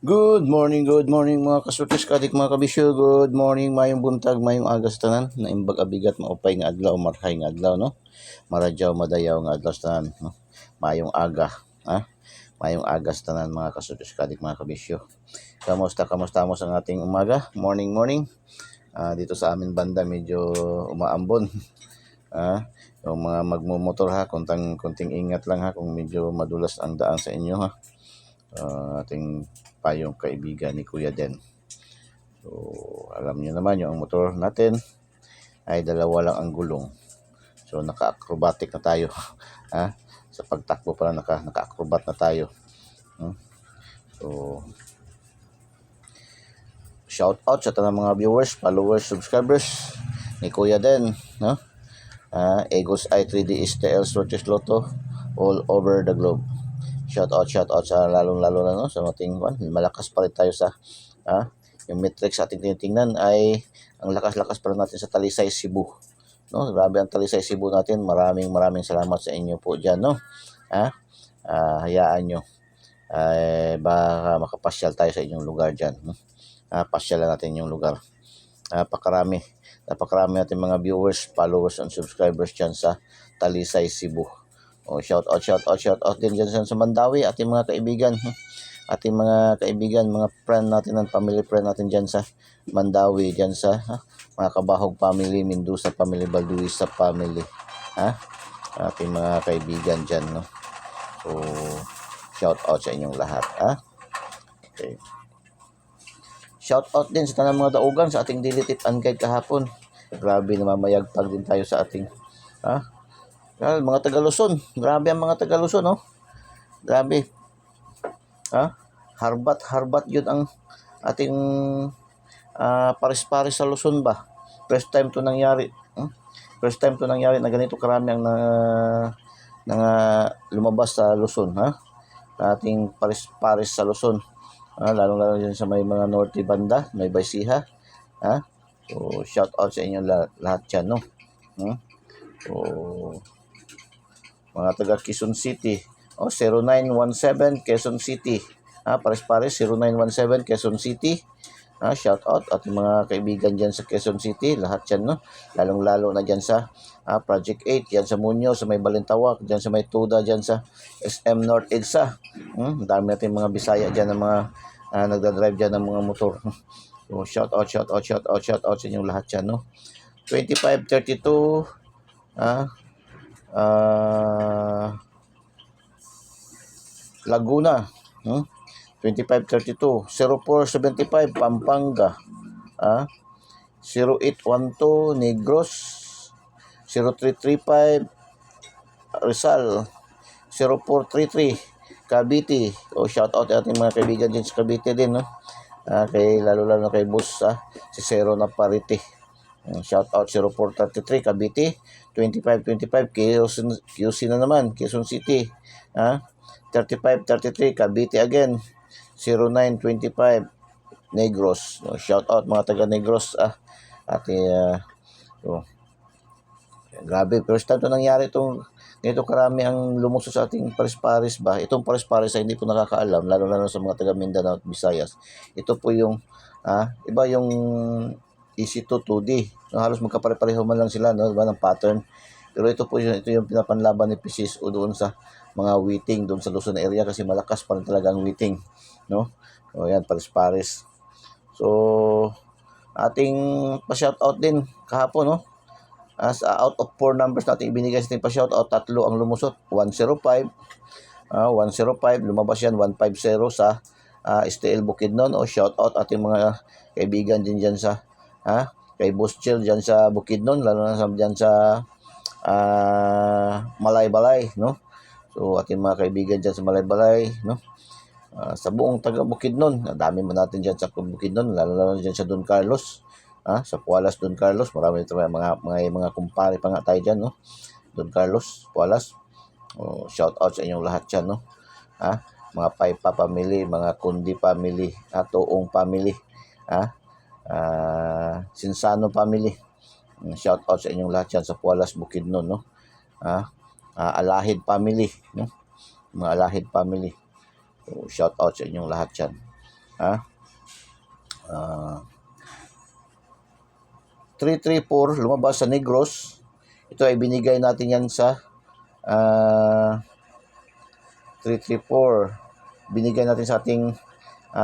Good morning mga kasurtis kadik mga kabisyo. Good morning, mayong buntag, mayong agas tanan. Naimbag abigat maupay nga adlaw, marhay nga adlaw no. Maradyaw madayaw nga adlaw tanan no. Mayong aga, ha? Mayong agas tanan mga kasurtis kadik mga kabisyo. Kamusta mo sa ating umaga? Morning. Dito sa amin banda medyo umaambon. Yung mga magmumotor ha, konting ingat lang ha kung medyo madulas ang daan sa inyo ha. Ating payong kaibigan ni Kuya Den. So, alam niyo naman yung motor natin ay dalawa lang ang gulong. So, naka-acrobatic na tayo. Sa pagtakbo pala naka-acrobat na tayo. So, shout out sa tanang mga viewers, followers, subscribers ni Kuya Den, no? Egos i3D STL Sortes Lotto all over the globe. Shout out sa lalong-lalo na no, sa ating malakas pa rin tayo sa yung metrics sa ating tinitingnan ay ang lakas-lakas pa rin natin sa Talisay Cebu. No, grabe ang Talisay Cebu natin. Maraming salamat sa inyo po diyan no. Hayaan nyo baka makapasyal tayo sa inyong lugar diyan no. Pasyalan natin yung lugar. Napakarami natin mga viewers, followers, and subscribers diyan sa Talisay Cebu. Shout out din dyan sa Mandawi, ating mga kaibigan, mga friend natin, family friend natin dyan sa Mandawi, dyan sa mga Kabahog family, Mendoza family, Balduisa family, ating mga kaibigan dyan, no? So, shout out sa inyong lahat, Okay. Shout out din sa tanang mga daugan sa ating daily tip and guide kahapon. Grabe, namamayagpag din tayo sa ating, mga taga Luzon. Grabe ang mga taga Luzon, no? Grabe. Harbat yun ang ating paris-paris sa Luzon ba. First time to nangyari na ganito karami ang lumabas sa Luzon, ating paris-paris sa Luzon. Lalo dyan sa may mga norte banda, may Baysiha. So, shout out sa inyo lahat dyan, no? So, mga taga Quezon City, 0917 Quezon City, pares 0917 Quezon City, shout out at mga kaibigan dyan sa Quezon City, lahat dyan no, lalong-lalo na dyan sa Project 8, dyan sa Munyo, sa may Balintawak, dyan sa may Tuda, dyan sa SM North EDSA. Dami natin mga Bisaya dyan ng mga nagdadrive dyan ng mga motor. So, shout out sa inyong lahat dyan no. 2532 Laguna, 2532, 0475 Pampanga, 0812 Negros, 0335 Rizal, 0433 Cavite. Shout out ating mga kaibigan din sa Cavite din no. Kay lalo kay boss si Zero na Parity. Shout out 0433 Cavite, 2525 QC na naman Quezon City, 3533 Cavite again, 0925 Negros. Shout out mga taga Negros grabe, first time to nangyari itong ganito karami ang lumusot sa ating paris-paris ba. Itong paris-paris ay hindi po nakakaalam, lalo sa mga taga Mindanao at Visayas. Ito po yung iba yung EC2 2D. Halos magkapare-pareho man lang sila no, diba, ng pattern. Pero ito yung pinapanlaban ni PCSO doon sa mga Witing doon sa Luzon area kasi malakas pa rin talaga ang Witing, no? O yan, paris-paris. So, ating pa-shoutout din kahapon, no? As out of 4 numbers natin ibinigay sa ating pa-shoutout, 3 ang lumusot, 105. 105, lumabas yan, 150 sa STL Bukidnon. Shoutout ating mga kaibigan din dyan sa kay Boss Chill dyan sa Bukidnon, lalo na dyan sa Malaybalay, no? So, ating mga kaibigan dyan sa Malaybalay, no? Sa buong taga Bukidnon, dami man natin dyan sa Bukidnon, lalo dyan sa Don Carlos, sa Pualas Don Carlos, marami ito mga kumpare pa nga tayo dyan, no? Don Carlos, Pualas. Shout out sa inyong lahat dyan, no? Mga Paipa family, mga Kundi family, Tuong family, Sinsano family. Shout out sa inyong lahat dyan sa Pualas, Bukidnon, no? Alahid family, no? Mga Alahid family. So, shout out sa inyong lahat dyan. Ha? Ah, 334 lumabas sa Negros. Ito ay binigay natin yan sa 334. Binigay natin sa ating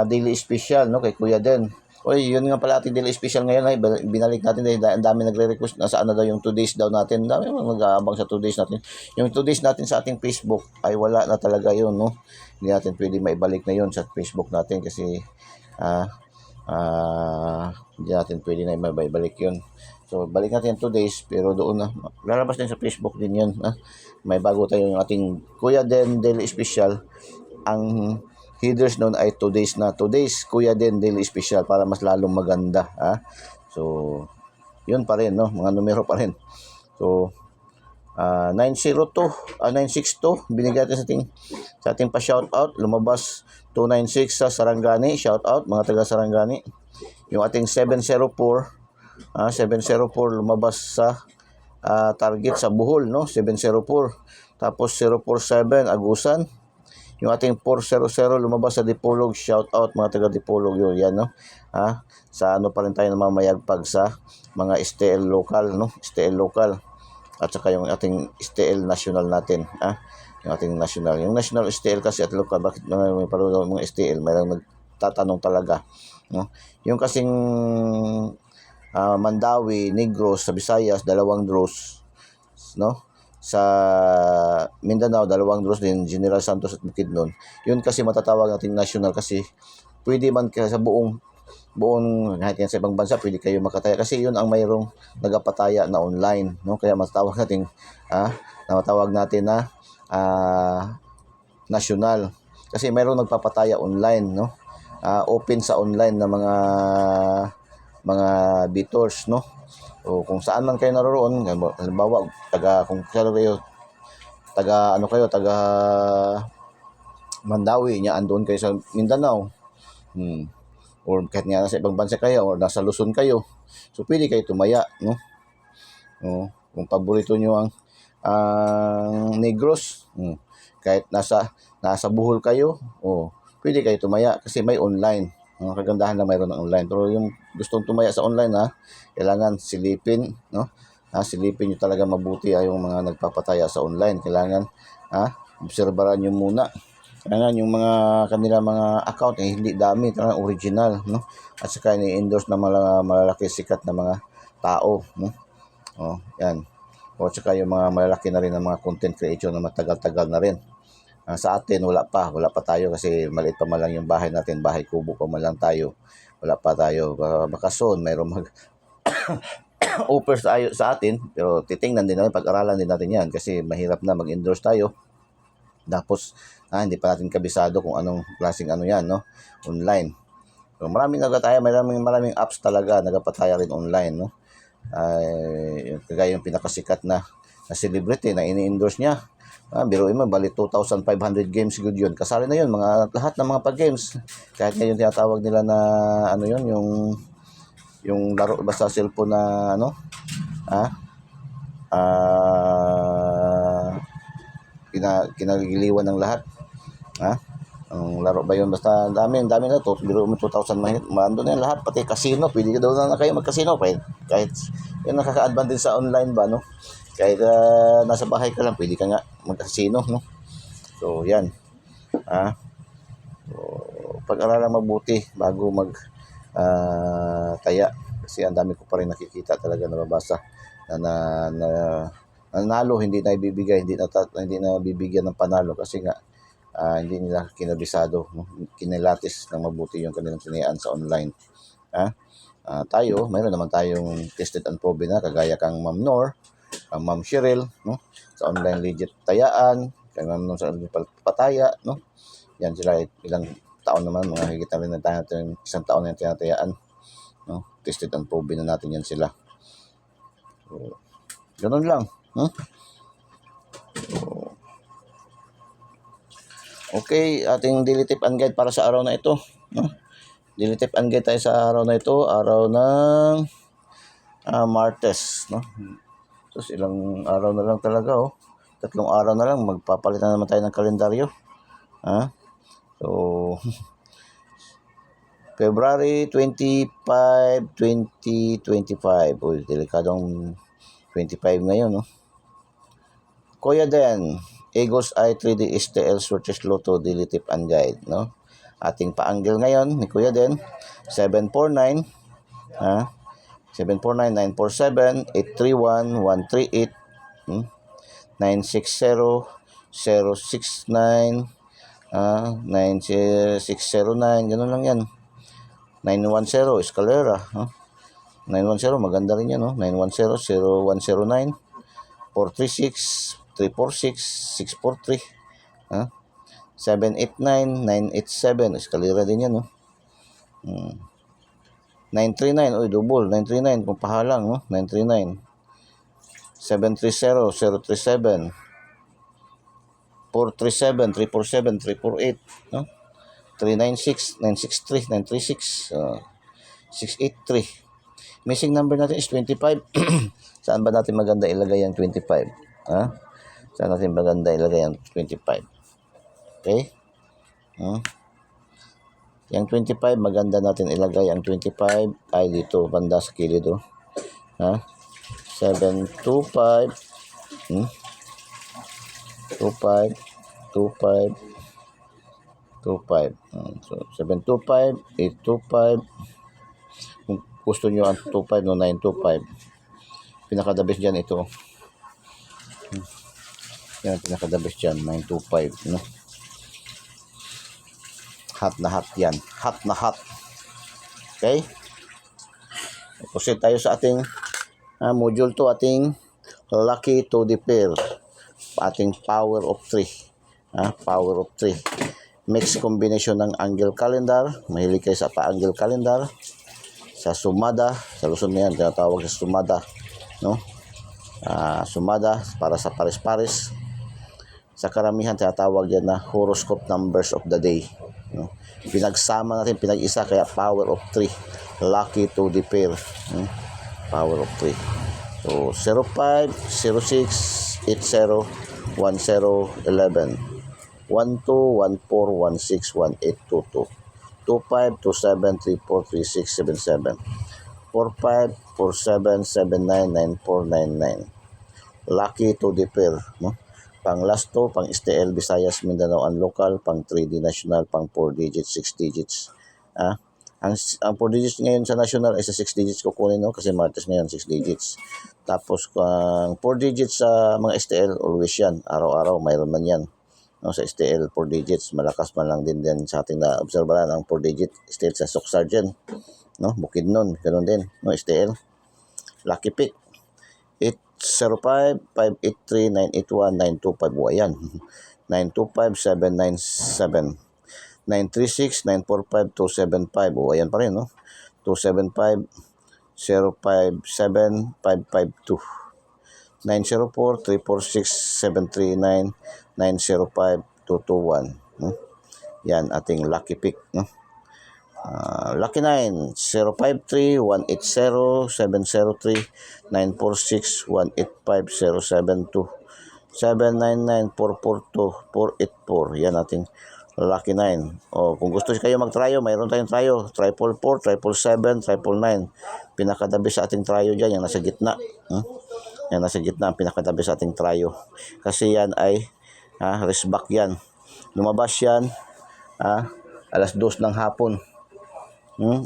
daily special, no, kay Kuya Den. Oy, yun nga pala ating daily special ngayon ay binalik natin dahil ang dami nagre-request na saan na daw yung 2 days daw natin. Dami mga nag-aabang sa 2 days natin. Yung 2 days natin sa ating Facebook ay wala na talaga yun, no. Hindi natin pwede maibalik na yun sa Facebook natin kasi hindi natin pwede na maibalik yun. So, balik natin yung 2 days pero doon na. Lalabas din sa Facebook din yun. May bago tayo yung ating Kuya Den Daily Special. Ang headers noon ay 2 days na. 2 days, Kuya Den Daily Special para mas lalong maganda. So, yun pa rin, no? Mga numero pa rin. So, 902, 962, binigyan natin sa ating pa-shoutout. Lumabas 296 sa Sarangani. Shoutout, mga taga Sarangani. Yung ating 704, 704 lumabas sa target sa Bohol, no? 704. Tapos 047 Agusan. Yung ating 400 lumabas sa Dipolog. Shout out mga taga Dipolog yun, yan, no? Sa ano pa rin tayo namamayagpag sa mga STL local, no? STL local. At saka yung ating STL national natin, yung ating national. Yung national STL kasi at local, bakit may parulo mga STL? Mayroong nagtatanong talaga, no? Yung kasing Mandawi, Negros sa Visayas, 2 draws, no? Sa Mindanao, 2 draws din, General Santos at Bukidnon. Yun kasi matatawag natin national kasi pwede man sa buong kahit yan sa ibang bansa pwede kayo makataya kasi yun ang mayroong nagapataya na online, no? Kaya matawag natin na national kasi mayroong nagpapataya online, no? Open sa online na mga bidders, no? O kung saan man kayo naroon, halimbawa kung taga Mandawi niya, andoon kayo sa Mindanao, or kahit nga nasa ibang bansa kayo or nasa Luzon kayo, so pwede kayo tumaya, no? Kung paborito nyo ang Negros, kahit nasa Bohol kayo, pwede kayo tumaya kasi may online. Ang kagandahan na mayroon ng online. Pero yung gustong tumaya sa online, kailangan silipin, no? Silipin nyo talaga mabuti yung mga nagpapataya sa online. Kailangan obserbaran nyo muna. Kailangan yung mga kanila mga account hindi dami, talagang original, no? At saka ni-endorse na malalaki sikat na mga tao, no? Yan. O at saka yung mga malalaki na rin na mga content creator na matagal-tagal na rin. Sa atin, wala pa tayo kasi maliit pa man lang yung bahay natin, bahay kubo pa man lang tayo. Wala pa tayo. Baka soon, mayroong offer sa atin, pero titingnan din natin, pag-aralan din natin yan kasi mahirap na mag-endorse tayo. Tapos, hindi pa natin kabisado kung anong klaseng yan, no? Online. So, maraming apps talaga, nagpapataya rin online, no? Kagaya yung pinakasikat na celebrity na ini-endorse niya. Biruin mo, bali 2,500 games good yun. Kasali na yun, lahat ng mga pag-games. Kahit ngayon tinatawag nila na, yung laro basta cellphone na, kinagiliwan ng lahat. Ang laro ba yun? Basta dami na to. Biro mo 2,000 maando na yan lahat. Pati casino. Pwede ka daw na kayo mag-casino. Kahit yun nakaka-advantage sa online ba, no? Kahit nasa bahay ka lang, pwede ka nga mag-casino, no? So, yan. So, pag-aralan mabuti bago taya. Kasi ang dami ko pa rin nakikita talaga nababasa na nanalo, hindi na ibibigay, hindi na bibigyan ng panalo kasi nga hindi nila kinabisado, no? Kinilatis ng mabuti yung kanilang tinayaan sa online. Tayo, mayroon naman tayong tested and proven na kagaya kang Ma'am Nor, Ma'am Cheryl, no? Sa online legit tayaan, kaya sa pataya, no? Yan sila, ilang taon naman, mga higit na rin na tayo, isang taon na tinatayaan, no? Tested and proven na natin yan sila. So, ganun lang, no? So, okay, ating daily tip and guide para sa araw na ito, no? Daily tip and guide tayo sa araw na ito, araw ng Martes, no? So, ilang araw na lang talaga, 3 araw na lang, magpapalit na naman tayo ng kalendaryo. So, February 25, 2025. Uy, delikadong 25 ngayon, no? Kuya Den, Eagles Eye 3D STL Switches Lotto Daily Tip and Guide, no? Ating pa-angle ngayon ni Kuya Den, 749, ha? 749-947, 831-138, 960-069, 9609, ganun lang yan. 910, Escalera, 910, maganda rin yan, no? 910-0109, 436-346-643, 789-987, Escalera din yan, no? 939, uy, double, 939, kung pahalang, no? 939, 730-037, 437, 347, 348, no? 396, 963, 936, 683. Missing number natin is 25. Saan ba natin maganda ilagay ang 25? Saan natin maganda ilagay ang 25? Okay? Yung 25, maganda natin ilagay ang 25 ay dito, banda sa kilid, 725, 25, 25, 25. So, 725, 825. Kung gusto nyo ang 25, no, 925. Pinakadabis dyan ito. Yan, pinakadabis dyan, 925, no? Hot na hot yan. Hot na hot. Okay? Proceed tayo sa ating module 2, ating lucky to the pair. Ating power of 3. Power of 3. Mix combination ng angle calendar. Mahilig kayo sa pa-angle calendar. Sa sumada. Sa Luzon na yan, tinatawag sa sumada. No? Sumada para sa pares-pares. Sa karamihan, tinatawag yan na horoscope numbers of the day. No? Pinagsama natin, pinag-isa, kaya power of 3. Lucky to the pair. Power of 3. So, 05, 06, 80, 10, 11, 12, 14, 16, 18, 22, 25, 27, 34, 36, 77, 45, 47, 79, 94, 99. Lucky to the pair, no? Pang last 2, pang STL, Visayas, Mindanao, and local, pang 3D national, pang 4 digits, 6 digits. Ang 4 digits ngayon sa national ay sa 6 digits kukunin, no? Kasi Martes ngayon, 6 digits. Tapos, ang 4 digits sa mga STL, always yan. Araw-araw, mayroon man yan. No, sa STL, 4 digits. Malakas man lang din sa ating na-obserbahan ang 4 digit STL sa Soc Sergeant. No? Bukidnon, ganun din. No, STL. Lucky pick. 805, 583, 981, 925. Ayan. 925, 797. 936, 945, 275. Ayan pa rin, no? 275, 057, 552. 904, 346, 739, 905, 221. No? Yan, ating lucky pick, no? Lucky 9, 053, 180, 703, 946, 185, 072, 799, 442, 484. Yan ating lucky 9. Kung gusto kayo mag-tryo, mayroon tayong tryo. 444, 777, 999. Pinakadabi sa ating tryo dyan, yung nasa gitna. Yan nasa gitna, ang pinakadabi sa ating tryo. Kasi yan ay race back yan. Lumabas yan alas 2 ng hapon.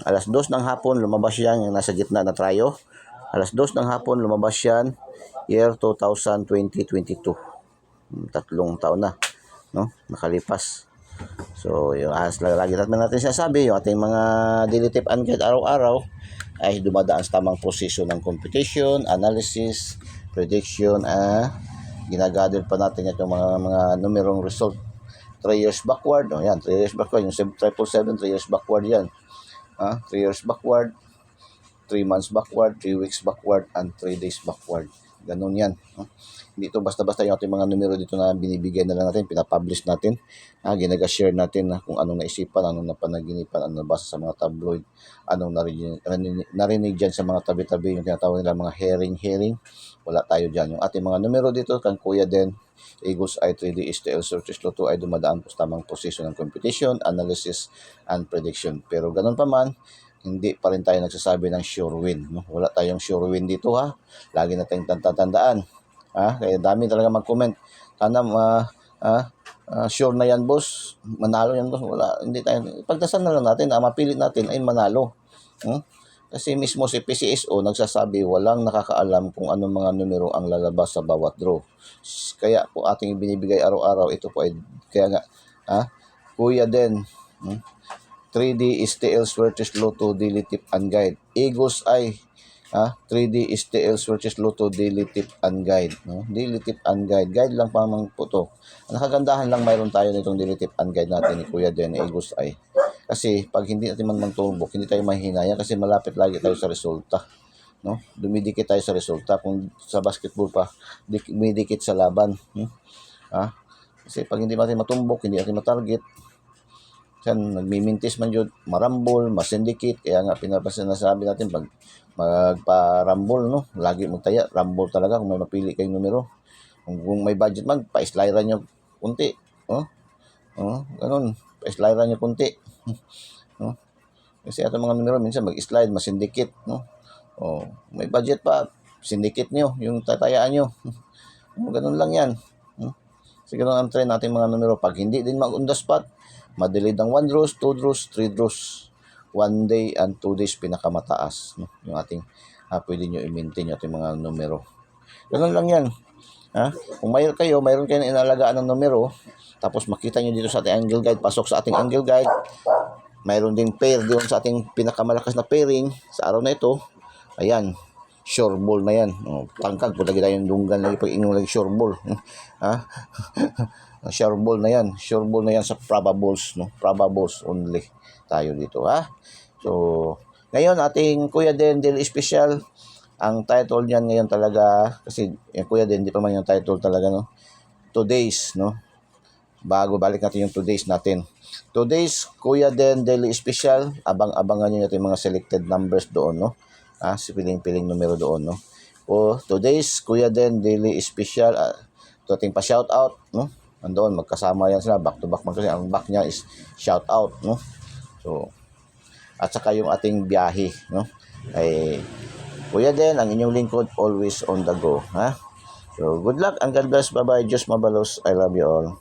Alas 2 ng hapon, lumabas yan, yung nasa gitna na tryo. Alas 2 ng hapon, lumabas yan, year 2022. 3 taon na, no? Nakalipas. So, yung lagi natin sinasabi, yung ating mga daily tip and guide araw-araw ay dumadaan sa tamang proseso ng computation, analysis, prediction, ginagather pa natin itong mga numerong result 3 years backward. Yan, 3 years backward. Yung 777, 3 years backward yan. 3 years backward, 3 months backward, 3 weeks backward, and 3 days backward. Ganun yan. No? Hindi ito basta-basta yung ating mga numero dito na binibigay na lang natin, pinapublish natin, ginaga-share natin na kung anong naisipan, anong napanaginipan, anong nabasa sa mga tabloid, anong narinig dyan sa mga tabi-tabi, yung tinatawag nila mga hearing. Wala tayo dyan. Yung ating mga numero dito, kang Kuya Den, Eagles Eye 3D STL Searches Lotto ay dumadaan po sa tamang posisyon ng computation, analysis, and prediction. Pero ganun pa man, hindi pa rin tayo nagsasabi ng sure win. No? Wala tayong sure win dito ha. Lagi natin tatandaan. Kaya dami talaga mag-comment. Sana sure na yan boss. Manalo yan boss. Wala, hindi tayo. Pagdasal na lang natin, mapilit natin ay manalo. Kasi mismo si PCSO nagsasabi walang nakakaalam kung anong mga numero ang lalabas sa bawat draw. Kaya po ating binibigay araw-araw, ito po ay kaya nga Kuya Den 3D STL Searches Lotto Daily Tip and Guide. Eagles Eye 3D STL Searches Lotto Daily Tip and Guide. No? Daily Tip and Guide. Guide lang pa man po to. Ang nakagandahan lang mayroon tayo nitong Daily Tip and Guide natin ni Kuya Den, Eagles Eye. Kasi pag hindi natin man magturbok, hindi tayo mahihinaya kasi malapit lagi tayo sa resulta. No? Dumidikit tayo sa resulta. Kung sa basketball pa, dumidikit sa laban. Kasi pag hindi natin matumbok, hindi natin matarget, yan, nagmimintis man yun, marambol, masindikit. Kaya nga pinapasinasabi natin pag magparambol, no? Lagi magtaya, rambol talaga kung may mapili kayong numero. Kung may budget man, pa-slide nyo kunti. Ganun, pa-slide nyo kunti. Kasi ato mga numero, minsan mag-slide, masindikit, no? May budget pa, sindikit nyo, yung tatayaan nyo. Ganun lang yan. Kasi ganun ang trend natin mga numero. Pag hindi din mag-on the spot, madelayed ng 1 draws, 2 draws, 3 draws, 1 day and 2 days pinakamataas. No? Yung ating pwede nyo i-maintain yung ating mga numero. Ganun lang yan. Kung mayroon kayo na inalagaan ng numero, tapos makita nyo dito sa ating angle guide, pasok sa ating angle guide, mayroon ding pair doon sa ating pinakamalakas na pairing sa araw na ito. Ayan, sure ball na yan. Tangkag, kung lagi tayong dunggan lagi pag inyong lagi sure ball. Sure ball na yan. Sure ball na yan sa probables, no? Probables only tayo dito, So, ngayon ating Kuya Den Daily Special, ang title niyan ngayon talaga, kasi yung Kuya Den, hindi pa man yung title talaga, no? Today's, no? Bago balik natin yung today's natin. Today's Kuya Den Daily Special, abang-abangan nyo natin mga selected numbers doon, no? Piling-piling numero doon, no? Today's Kuya Den Daily Special, ito ating pa-shout out, no? Andoon, magkasama yan sila, back to back man kasi ang back niya is shout out, no? So, at saka yung ating biyahe, no? Ay, Kuya Den, ang inyong lingkod, always on the go, So, good luck and God bless. Bye-bye. Diyos mabalos. I love you all.